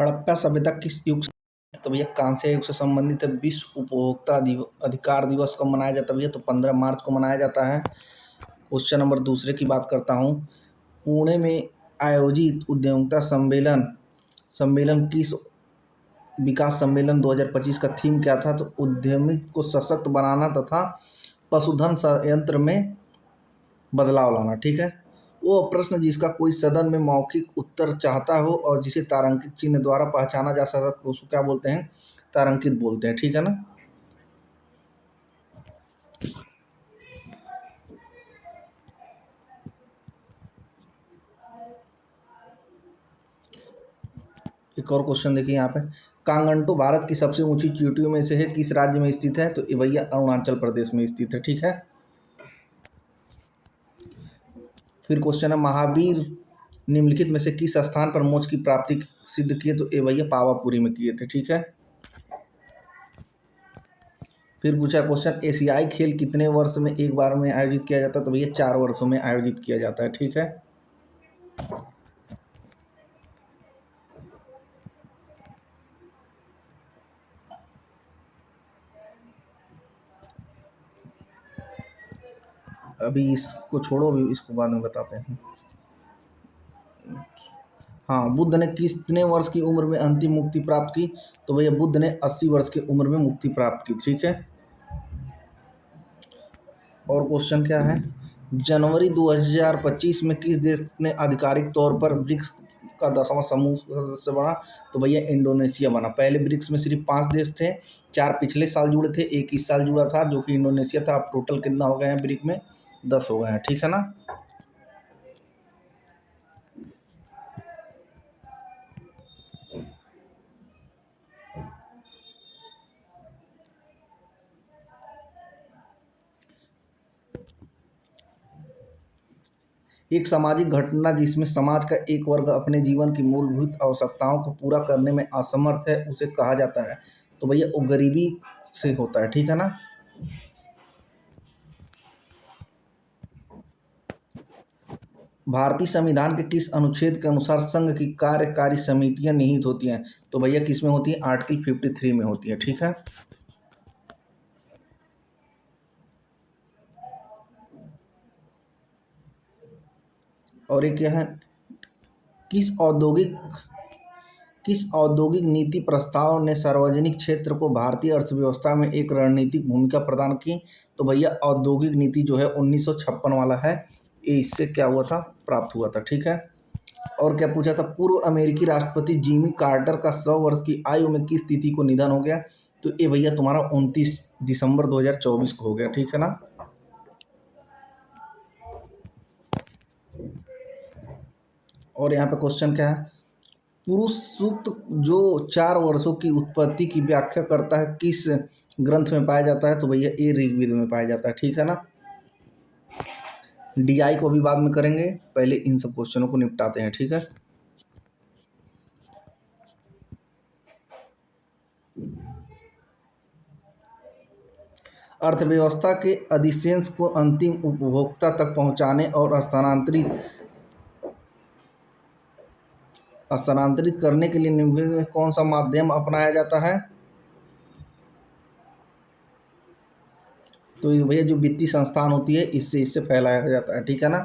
हड़प्पा सभ्यता किस युग से? तो भैया कांस्य युग से संबंधित है। विश्व उपभोक्ता अधिकार दिवस कब मनाया जाता है भैया? तो 15 मार्च को मनाया जाता है। क्वेश्चन नंबर दूसरे की बात करता हूँ। पुणे में आयोजित उद्यमिता सम्मेलन सम्मेलन किस विकास सम्मेलन 2025 का थीम क्या था? तो उद्यमी को सशक्त बनाना तथा पशुधन संयंत्र में बदलाव लाना। ठीक है। वो प्रश्न जिसका कोई सदन में मौखिक उत्तर चाहता हो और जिसे तारांकित चिन्ह द्वारा पहचाना जा सकता है उसको क्या बोलते हैं? तारांकित बोलते हैं। ठीक है ना। एक और क्वेश्चन देखिए यहाँ पे। कांगंटो भारत की सबसे ऊंची चोटियों में से है, किस राज्य में स्थित है? तो ये भैया अरुणाचल प्रदेश में स्थित है। ठीक है। फिर क्वेश्चन है, महावीर निम्नलिखित में से किस स्थान पर मोक्ष की प्राप्ति सिद्ध किए? तो ये भैया पावापुरी में किए थे। ठीक है। फिर पूछा क्वेश्चन, एशियाई खेल कितने वर्ष में एक बार में आयोजित किया जाता है? तो भैया 4 वर्षों में आयोजित किया जाता है। ठीक है। अभी इसको छोड़ो, अभी इसको बाद में बताते हैं। हाँ, बुद्ध ने कितने वर्ष की उम्र में अंतिम मुक्ति प्राप्त की? तो भैया बुद्ध ने 80 वर्ष की उम्र में मुक्ति प्राप्त की। ठीक है। और क्वेश्चन क्या है, जनवरी 2025 में किस देश ने आधिकारिक तौर पर ब्रिक्स का 10वां समूह सदस्य बना? तो भैया इंडोनेशिया बना। पहले ब्रिक्स में सिर्फ 5 देश थे, 4 पिछले साल जुड़े थे, 1 इस साल जुड़ा था जो कि इंडोनेशिया था। अब टोटल कितना हो गए हैं ब्रिक में? 10 हो गए हैं। ठीक है ना। एक सामाजिक घटना जिसमें समाज का एक वर्ग अपने जीवन की मूलभूत आवश्यकताओं को पूरा करने में असमर्थ है उसे कहा जाता है? तो भैया वो गरीबी से होता है। ठीक है ना। भारतीय संविधान के किस अनुच्छेद के अनुसार संघ की कार्यकारी समितियां निहित होती हैं? तो भैया किस में होती है? आर्टिकल 53 में होती है। ठीक है। और एक क्या है, किस औद्योगिक किस औद्योगिक नीति प्रस्ताव ने सार्वजनिक क्षेत्र को भारतीय अर्थव्यवस्था में एक रणनीतिक भूमिका प्रदान की? तो भैया औद्योगिक नीति जो है 1956 वाला है, ये इससे क्या हुआ था? प्राप्त हुआ था। ठीक है। और क्या पूछा था, पूर्व अमेरिकी राष्ट्रपति जिमी कार्टर का 100 वर्ष की आयु में किस तिथि को निधन हो गया? तो ये भैया तुम्हारा 29 दिसंबर 2024 को हो गया। ठीक है ना। और यहाँ पे क्वेश्चन क्या है, पुरुष सूक्त जो 4 वर्षों की उत्पत्ति की व्याख्या करता है किस ग्रंथ में पाया जाता है? तो भैया ये ऋग्वेद में पाया जाता है। ठीक है ना। डीआई को भी बाद में करेंगे, पहले इन सब क्वेश्चनों को निपटाते हैं। ठीक है। अर्थव्यवस्था के अधिशेष को अंतिम उपभोक्ता तक पहुंचाने और स्थानांतरित करने के लिए निम्नलिखित में कौन सा माध्यम अपनाया जाता है? तो ये भैया जो वित्तीय संस्थान होती है इससे फैलाया जाता है। ठीक है ना।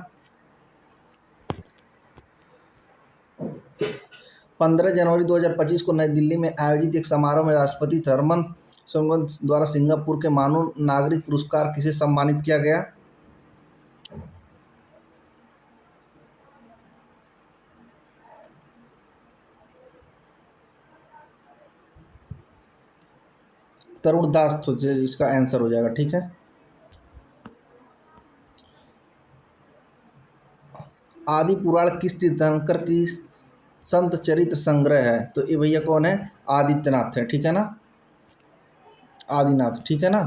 15 जनवरी 2025 को नई दिल्ली में आयोजित एक समारोह में राष्ट्रपति थर्मन संगोन द्वारा सिंगापुर के मानव नागरिक पुरस्कार किसे सम्मानित किया गया? तरुण दास तो इसका आंसर हो जाएगा। ठीक है। आदि पुराण किस तीर्थंकर की संत चरित्र संग्रह है? तो ये भैया कौन है? आदित्यनाथ है। ठीक है ना। आदिनाथ। ठीक है ना।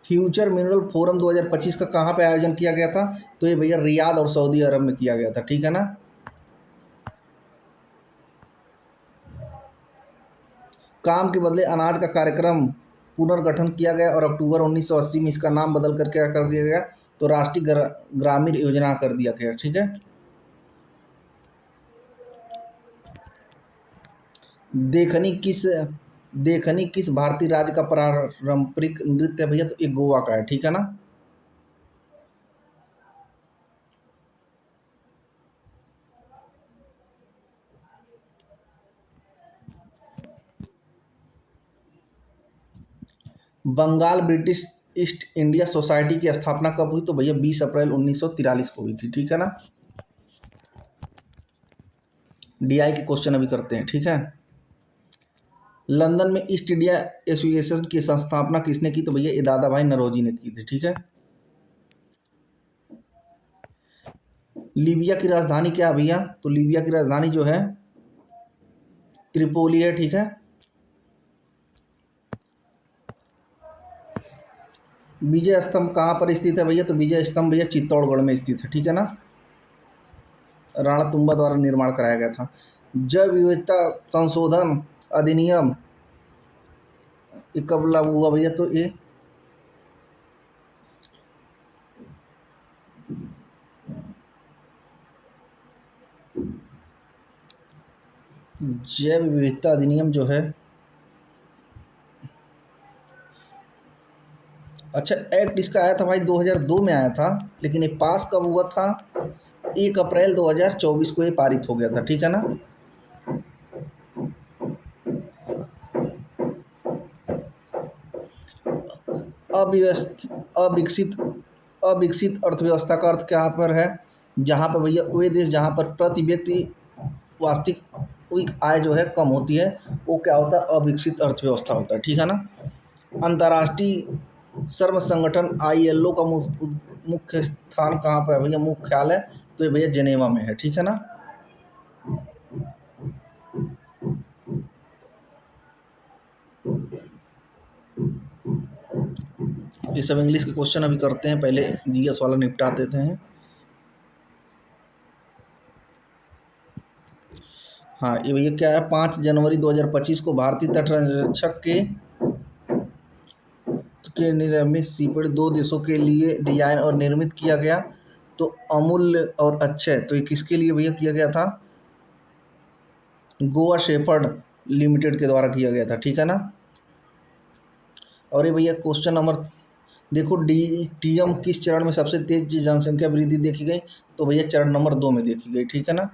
फ्यूचर मिनरल फोरम 2025 का कहाँ पे आयोजन किया गया था? तो ये भैया रियाद और सऊदी अरब में किया गया था। ठीक है ना। काम के बदले अनाज का कार्यक्रम पुनर्गठन किया गया और अक्टूबर 1980 में इसका नाम बदल कर क्या कर दिया गया? तो राष्ट्रीय ग्रामीण योजना कर दिया गया। ठीक है। देखनी किस देखनी किस भारतीय राज्य का पारंपरिक नृत्य है भैया? तो ये गोवा का है, ठीक है ना। Bengal British East India society की स्थापना कब हुई? तो भैया 20 अप्रैल 1943 को हुई थी, ठीक है ना। डीआई के क्वेश्चन अभी करते हैं, ठीक है। लंदन में ईस्ट इंडिया एसोसिएशन की संस्थापना किसने की? तो भैया ये दादा भाई नौरोजी ने की थी, ठीक है। लीबिया की राजधानी क्या है भैया? तो लीबिया की राजधानी जो है त्रिपोली है, ठीक है। विजय स्तंभ कहाँ पर स्थित है भैया? तो विजय स्तंभ भैया चित्तौड़गढ़ में स्थित है, ठीक है ना। राणा तुम्बा द्वारा निर्माण कराया गया था। जैव विविधता संशोधन अधिनियम ये कब लागू हुआ भैया? तो ये जैव विविधता अधिनियम जो है, अच्छा एक्ट इसका आया था भाई 2002 में आया था, लेकिन ये पास कब हुआ था? 1 अप्रैल 2024 को ये पारित हो गया था, ठीक है ना। अव्यवस्थित अविकसित अविकसित अर्थव्यवस्था का अर्थ क्या पर है? जहाँ पर भैया वे देश जहाँ पर प्रति व्यक्ति वास्तविक आय जो है कम होती है, वो क्या होता है? अविकसित अर्थव्यवस्था होता है, ठीक है ना। अंतर्राष्ट्रीय श्रम संगठन आईएलओ का मुख्य स्थान कहाँ पर है भैया? मुख्यालय तो ये भैया जेनेवा में है, ठीक है ना। ये सब इंग्लिश के क्वेश्चन अभी करते हैं, पहले जीएस वाला निपटा देते हैं। हाँ ये भैया क्या है, 5 जनवरी 2025 को भारतीय तट संरक्षक के निर्मित सीपेड 2 देशों के लिए डिजाइन और निर्मित किया गया। तो अमूल्य और अक्षय, तो ये किसके लिए भैया किया गया था? गोवा शेफर्ड लिमिटेड के द्वारा किया गया था, ठीक है ना। और ये भैया क्वेश्चन नंबर देखो, डीटीएम किस चरण में सबसे तेज जनसंख्या वृद्धि देखी गई? तो भैया चरण नंबर 2 में देखी गई, ठीक है ना।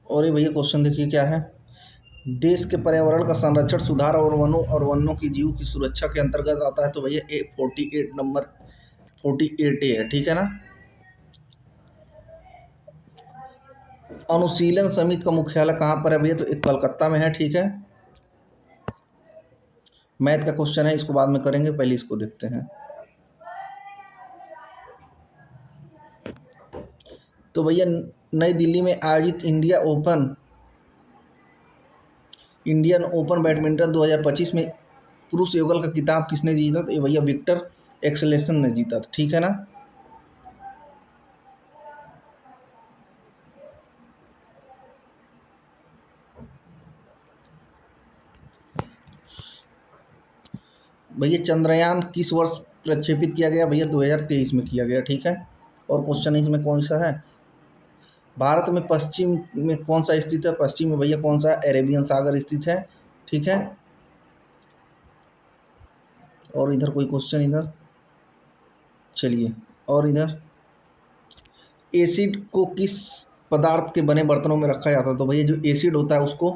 और ये भैया क्वेश्चन देखिए क्या है, देश के पर्यावरण का संरक्षण सुधार और वनों की जीव की सुरक्षा के अंतर्गत आता है। तो भैया ए 48 नंबर 48 ए है, ठीक है ना। अनुशीलन समिति का मुख्यालय कहाँ पर है भैया? तो एक कलकत्ता में है, ठीक है। मैथ का क्वेश्चन है, इसको बाद में करेंगे, पहले इसको देखते हैं। तो भैया नई दिल्ली में आयोजित इंडियन ओपन बैडमिंटन 2025 में पुरुष युगल का खिताब किसने जीता? तो ये भैया विक्टर एक्सेलेसन ने जीता था, ठीक है ना। भैया चंद्रयान किस वर्ष प्रक्षेपित किया गया? भैया 2023 में किया गया, ठीक है। और क्वेश्चन इसमें कौन सा है, भारत में पश्चिम में कौन सा स्थित है? पश्चिम में भैया कौन सा? अरेबियन सागर स्थित है, ठीक है। और इधर कोई क्वेश्चन इधर, चलिए। और इधर एसिड को किस पदार्थ के बने बर्तनों में रखा जाता है? तो भैया जो एसिड होता है उसको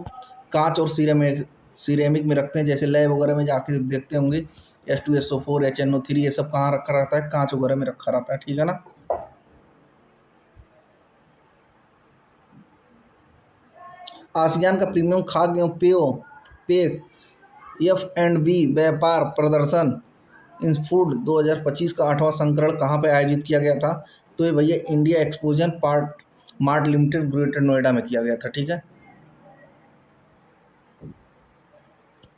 कांच और सिरेमिक में रखते हैं, जैसे लैब वगैरह में जाके देखते होंगे H2SO4 HNO3 ये सब कहाँ रखा रहता है? कांच वगैरह में रखा रहता है, ठीक है ना। आसियान का प्रीमियम खाद्य एवं पेय F&B व्यापार प्रदर्शन इंस्फूड 2025 का 8वां संस्करण कहाँ पे आयोजित किया गया था? तो ये भैया India exposition part mart limited greater Noida में किया गया था, ठीक है।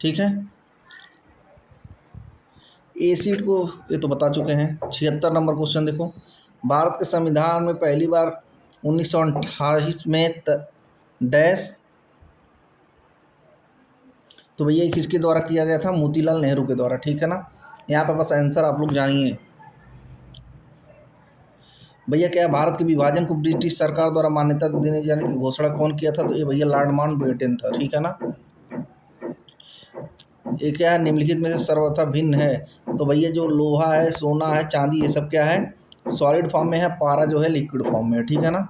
ठीक है, एसिड को ये तो बता चुके हैं। 76 नंबर क्वेश्चन देखो, भारत के संविधान में पहली बार 1928 में डैश, तो भैया ये किसके द्वारा किया गया था? मोतीलाल नेहरू के द्वारा, ठीक है ना। यहाँ पे बस आंसर आप लोग जानिए। भैया क्या है, भारत के विभाजन को ब्रिटिश सरकार द्वारा मान्यता देने जाने की घोषणा कौन किया था? तो ये भैया लॉर्ड माउंटबेटन था, ठीक है ना। ये क्या है, निम्नलिखित में से सर्वथा भिन्न है? तो भैया जो लोहा है, सोना है, चांदी, ये सब क्या है? सॉलिड फॉर्म में है। पारा जो है लिक्विड फॉर्म में है, ठीक है ना।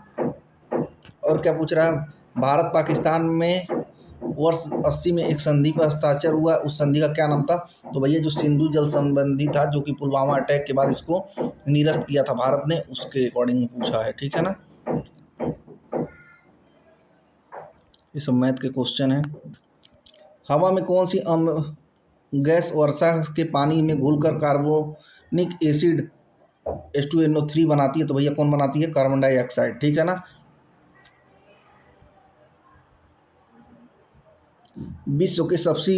और क्या पूछ रहा है, भारत पाकिस्तान में वर्ष 80 में एक संधि पर हस्ताक्षर हुआ, उस संधि का क्या नाम था? तो भैया जो सिंधु जल संबंधी था, जो कि पुलवामा अटैक के बाद इसको निरस्त किया था भारत ने, उसके अकॉर्डिंग पूछा है, ठीक है ना। ये सब मैथ के क्वेश्चन है। हवा में कौन सी गैस वर्षा के पानी में घुलकर कार्बोनिक एसिड H2NO3 बनाती है? तो भैया कौन बनाती है? कार्बन डाइऑक्साइड, ठीक है ना। विश्व की सबसे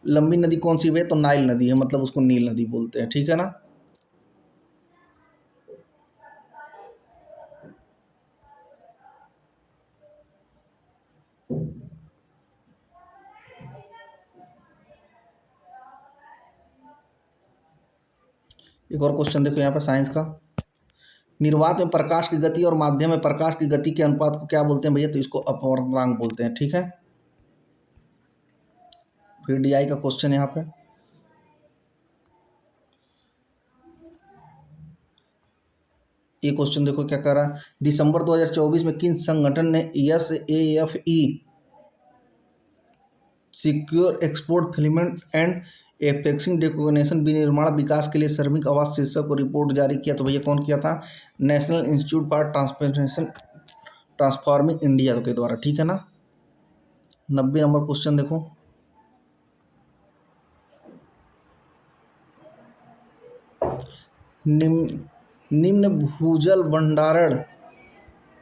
लंबी नदी कौन सी है? तो नाइल नदी है, मतलब उसको नील नदी बोलते हैं, ठीक है ना। एक और क्वेश्चन देखो यहाँ पे साइंस का। निर्वात में प्रकाश की गति और माध्यम में प्रकाश की गति के अनुपात को क्या बोलते हैं भैया? तो इसको अपवर्तनांक बोलते हैं, ठीक है। फिर डीआई का क्वेश्चन यहाँ पे। ये क्वेश्चन देखो क्या कर रहा है, दिसंबर 2024 में किन संगठन ने SAFE secure export filament and एपेक्सिंग डेकोनेशन विनिर्माण विकास के लिए श्रमिक आवास शीर्षक को रिपोर्ट जारी किया? तो भैया कौन किया था? National institute for transformation transforming India के द्वारा, ठीक है ना। 90 नंबर क्वेश्चन देखो। निम्न भूजल भंडारण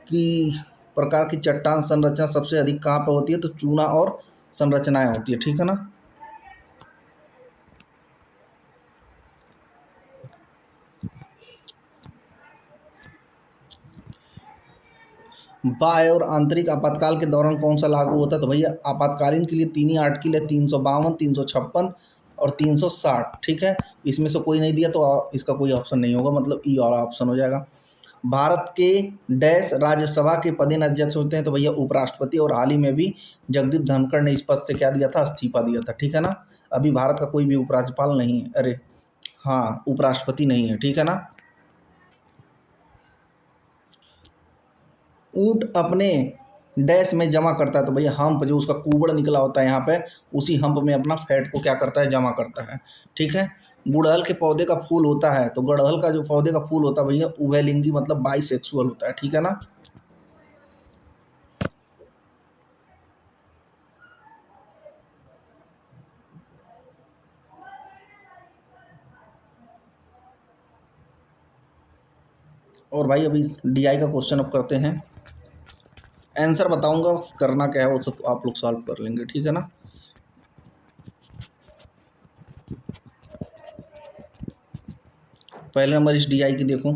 की प्रकार की चट्टान संरचना सबसे अधिक कहाँ पर होती है? तो चूना और संरचनाएं होती है, ठीक है ना। बाह्य और आंतरिक आपातकाल के दौरान कौन सा लागू होता है? तो भैया आपातकालीन के लिए 3 ही आर्टिकल है, 352, 356 और 360, ठीक है। इसमें से कोई नहीं दिया तो इसका कोई ऑप्शन नहीं होगा, मतलब ई वाला ऑप्शन हो जाएगा। भारत के डैश राज्यसभा के पदेन अध्यक्ष होते हैं? तो भैया उपराष्ट्रपति, और हाल ही में भी जगदीप धनखड़ ने इस पद से क्या दिया था? इस्तीफा दिया था, ठीक है ना। अभी भारत का कोई भी उपराज्यपाल नहीं है, अरे हाँ, उपराष्ट्रपति नहीं है, ठीक है ना। ऊंट अपने डैश में जमा करता है? तो भैया हम्प, जो उसका कुबड़ निकला होता है यहाँ पे, उसी हम्प में अपना फैट को क्या करता है? जमा करता है, ठीक है। गुड़हल के पौधे का फूल होता है, तो गुड़हल का जो पौधे का फूल होता है भैया उभयलिंगी, मतलब बाइसेक्सुअल होता है, ठीक है ना। और भाई अभी डीआई का क्वेश्चन अब करते हैं। आंसर बताऊंगा, करना क्या है वो सब आप लोग सॉल्व कर लेंगे, ठीक है ना। पहले नंबर इस डीआई की देखो।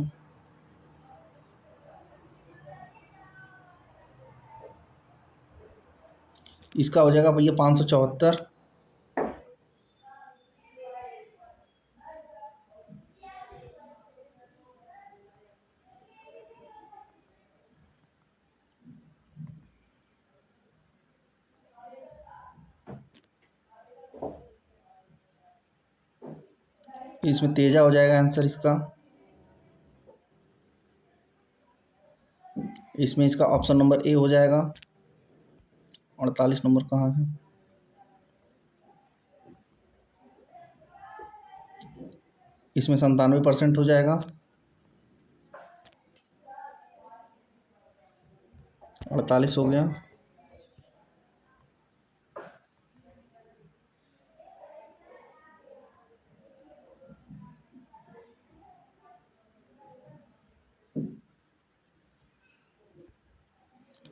इसका हो जाएगा भैया 574। इसमें तेजा हो जाएगा आंसर इसका। इसमें इसका ऑप्शन नंबर ए हो जाएगा। 48 नंबर कहाँ है? इसमें 97% हो जाएगा। 48 हो गया।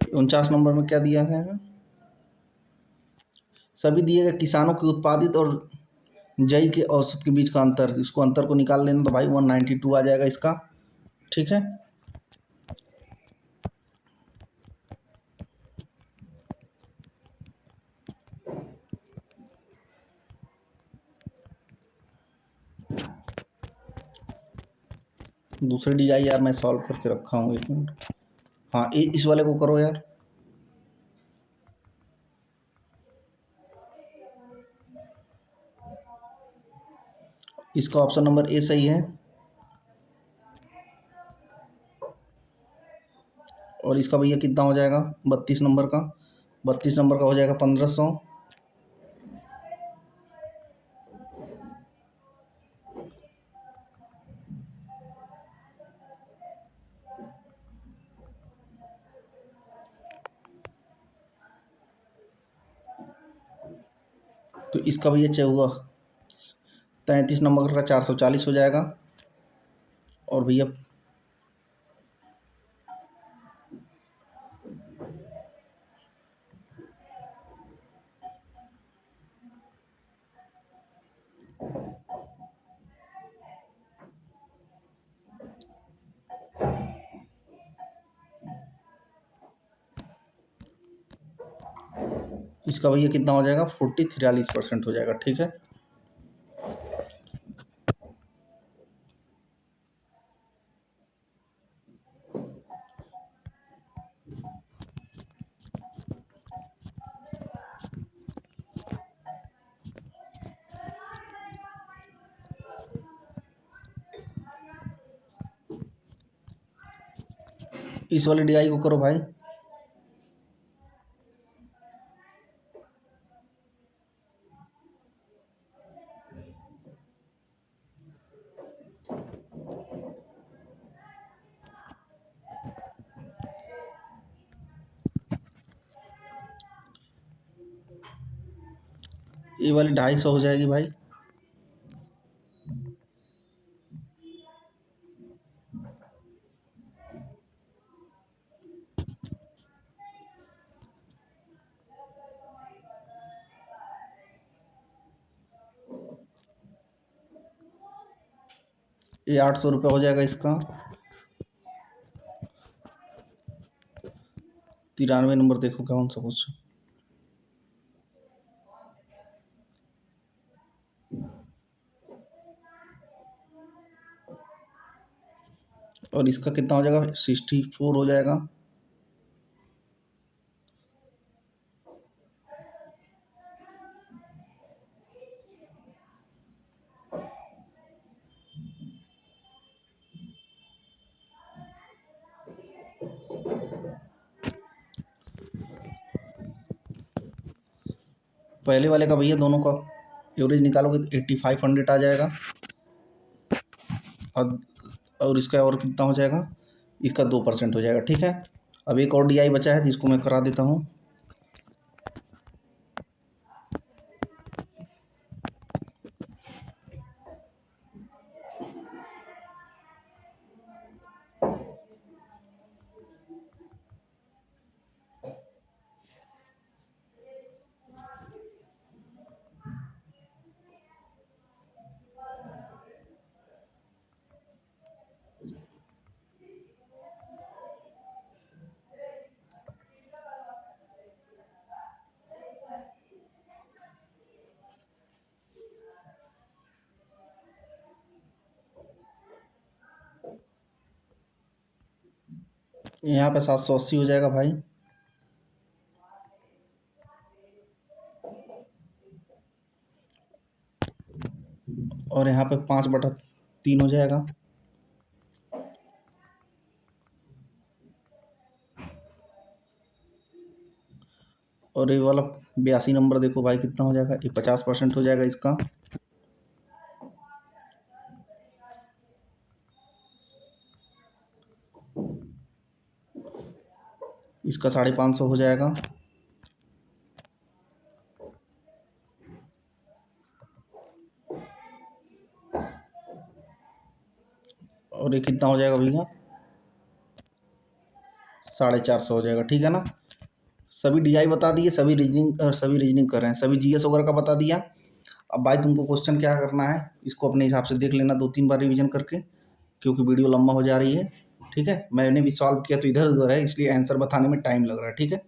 उनचास नंबर में क्या दिया गया है? सभी दिए गए किसानों के उत्पादित और जई के औसत के बीच का अंतर, इसको अंतर को निकाल लेना, तो भाई 192 आ जाएगा इसका, ठीक है। दूसरी डी आई यार मैं सॉल्व करके रखा हूँ, एक मिनट। हाँ, इस वाले को करो यार। इसका ऑप्शन नंबर ए सही है। और इसका भैया कितना हो जाएगा 32 नंबर का? 32 नंबर का हो जाएगा 1500। तो इसका भैया चाहिए 33 नंबर का 440 हो जाएगा। और भैया इसका भैया कितना हो जाएगा 43% हो जाएगा, ठीक है। इस वाले डी आई को करो भाई। ये वाली 250 हो जाएगी भाई। ये 800 रुपये हो जाएगा इसका। 93 नंबर देखो कौन सा क्वेश्चन। और इसका कितना हो जाएगा 64 हो जाएगा। पहले वाले का भैया दोनों का एवरेज निकालोगे तो 8500 आ जाएगा। और इसका और कितना हो जाएगा, इसका 2% हो जाएगा, ठीक है। अब एक और डी आई बचा है जिसको मैं करा देता हूँ। यहाँ पे 780 हो जाएगा भाई। और यहाँ पे 5/3 हो जाएगा। और ये वाला 82 नंबर देखो भाई कितना हो जाएगा, ये 50% हो जाएगा इसका। इसका 550 हो जाएगा। और ये कितना हो जाएगा भैया 450 हो जाएगा, ठीक है ना। सभी डी आई बता दिए, सभी रीजनिंग कर रहे हैं, सभी जी एस वगैरह का बता दिया। अब भाई तुमको क्वेश्चन क्या करना है, इसको अपने हिसाब से देख लेना 2-3 बार रिवीजन करके, क्योंकि वीडियो लंबा हो जा रही है, ठीक है। मैंने भी सॉल्व किया तो इधर उधर है, इसलिए आंसर बताने में टाइम लग रहा है, ठीक है।